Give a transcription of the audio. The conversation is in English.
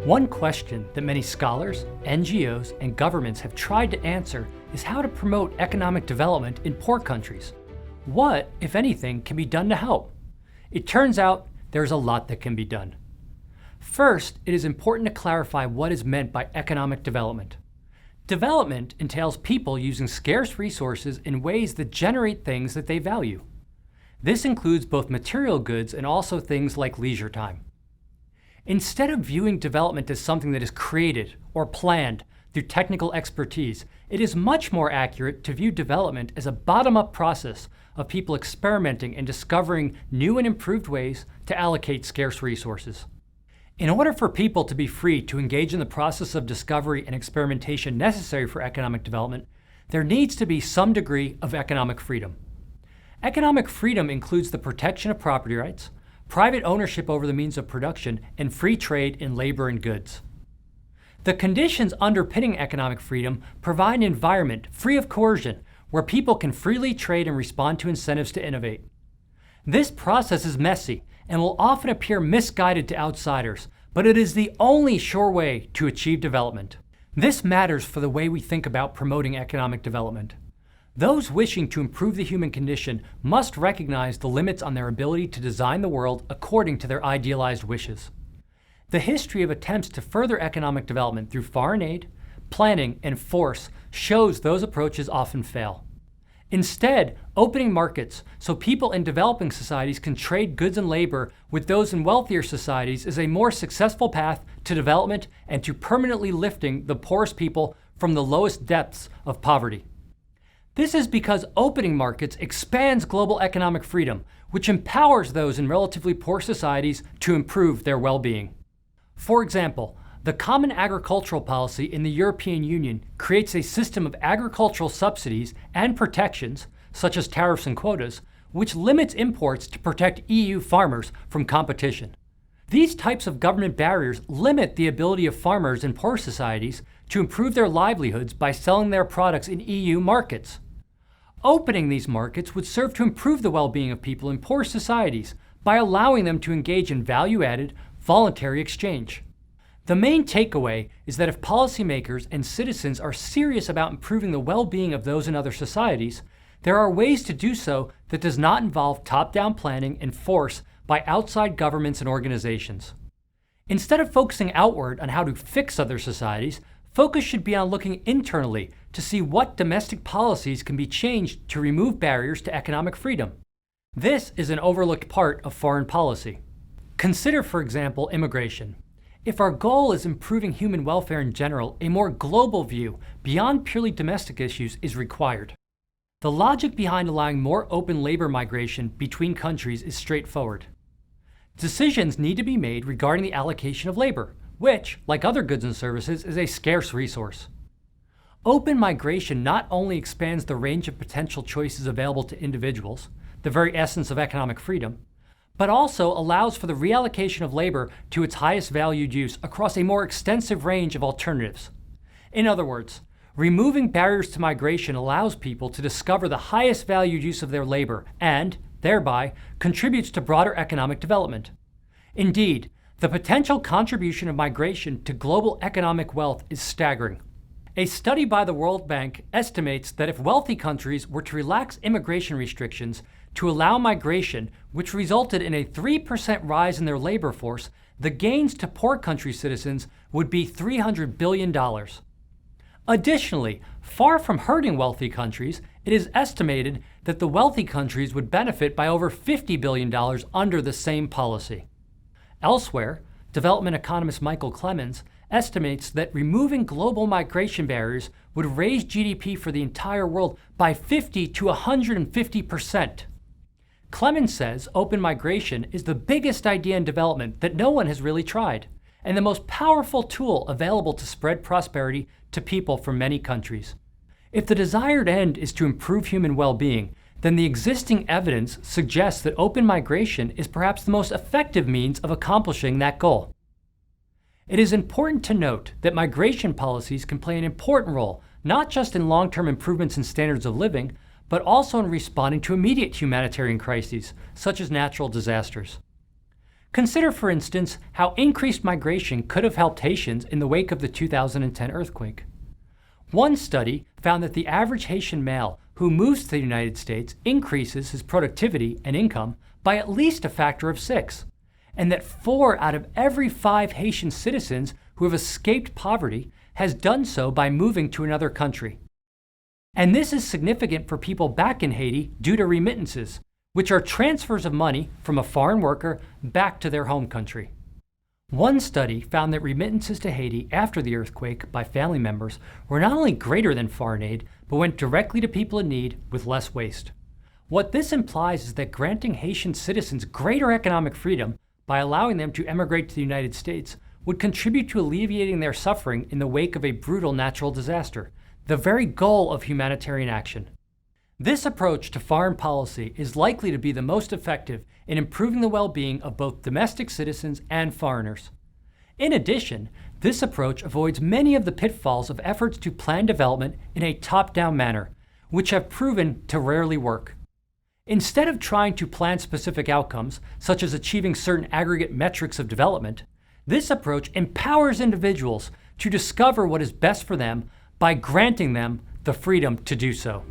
One question that many scholars, NGOs, and governments have tried to answer is how to promote economic development in poor countries. What, if anything, can be done to help? It turns out there's a lot that can be done. First, it is important to clarify what is meant by economic development. Development entails people using scarce resources in ways that generate things that they value. This includes both material goods and also things like leisure time. Instead of viewing development as something that is created or planned through technical expertise, it is much more accurate to view development as a bottom-up process of people experimenting and discovering new and improved ways to allocate scarce resources. In order for people to be free to engage in the process of discovery and experimentation necessary for economic development, there needs to be some degree of economic freedom. Economic freedom includes the protection of property rights, private ownership over the means of production, and free trade in labor and goods. The conditions underpinning economic freedom provide an environment free of coercion where people can freely trade and respond to incentives to innovate. This process is messy and will often appear misguided to outsiders, but it is the only sure way to achieve development. This matters for the way we think about promoting economic development. Those wishing to improve the human condition must recognize the limits on their ability to design the world according to their idealized wishes. The history of attempts to further economic development through foreign aid, planning, and force shows those approaches often fail. Instead, opening markets so people in developing societies can trade goods and labor with those in wealthier societies is a more successful path to development and to permanently lifting the poorest people from the lowest depths of poverty. This is because opening markets expands global economic freedom, which empowers those in relatively poor societies to improve their well-being. For example, the Common Agricultural Policy in the European Union creates a system of agricultural subsidies and protections, such as tariffs and quotas, which limits imports to protect EU farmers from competition. These types of government barriers limit the ability of farmers in poor societies to improve their livelihoods by selling their products in EU markets. Opening these markets would serve to improve the well-being of people in poor societies by allowing them to engage in value-added, voluntary exchange. The main takeaway is that if policymakers and citizens are serious about improving the well-being of those in other societies, there are ways to do so that does not involve top-down planning and force by outside governments and organizations. Instead of focusing outward on how to fix other societies, focus should be on looking internally to see what domestic policies can be changed to remove barriers to economic freedom. This is an overlooked part of foreign policy. Consider, for example, immigration. If our goal is improving human welfare in general, a more global view, beyond purely domestic issues, is required. The logic behind allowing more open labor migration between countries is straightforward. Decisions need to be made regarding the allocation of labor, which, like other goods and services, is a scarce resource. Open migration not only expands the range of potential choices available to individuals, the very essence of economic freedom, but also allows for the reallocation of labor to its highest valued use across a more extensive range of alternatives. In other words, removing barriers to migration allows people to discover the highest valued use of their labor and, thereby, contributes to broader economic development. Indeed, the potential contribution of migration to global economic wealth is staggering. A study by the World Bank estimates that if wealthy countries were to relax immigration restrictions to allow migration, which resulted in a 3% rise in their labor force, the gains to poor country citizens would be $300 billion. Additionally, far from hurting wealthy countries, it is estimated that the wealthy countries would benefit by over $50 billion under the same policy. Elsewhere, development economist Michael Clemens estimates that removing global migration barriers would raise GDP for the entire world by 50 to 150%. Clemens says open migration is the biggest idea in development that no one has really tried, and the most powerful tool available to spread prosperity to people from many countries. If the desired end is to improve human well-being, then the existing evidence suggests that open migration is perhaps the most effective means of accomplishing that goal. It is important to note that migration policies can play an important role, not just in long-term improvements in standards of living, but also in responding to immediate humanitarian crises, such as natural disasters. Consider, for instance, how increased migration could have helped Haitians in the wake of the 2010 earthquake. One study found that the average Haitian male who moves to the United States increases his productivity and income by at least a factor of 6, and that 4 out of every 5 Haitian citizens who have escaped poverty has done so by moving to another country. And this is significant for people back in Haiti due to remittances, which are transfers of money from a foreign worker back to their home country. One study found that remittances to Haiti after the earthquake by family members were not only greater than foreign aid, but went directly to people in need with less waste. What this implies is that granting Haitian citizens greater economic freedom by allowing them to emigrate to the United States would contribute to alleviating their suffering in the wake of a brutal natural disaster, the very goal of humanitarian action. This approach to foreign policy is likely to be the most effective in improving the well-being of both domestic citizens and foreigners. In addition, this approach avoids many of the pitfalls of efforts to plan development in a top-down manner, which have proven to rarely work. Instead of trying to plan specific outcomes, such as achieving certain aggregate metrics of development, this approach empowers individuals to discover what is best for them by granting them the freedom to do so.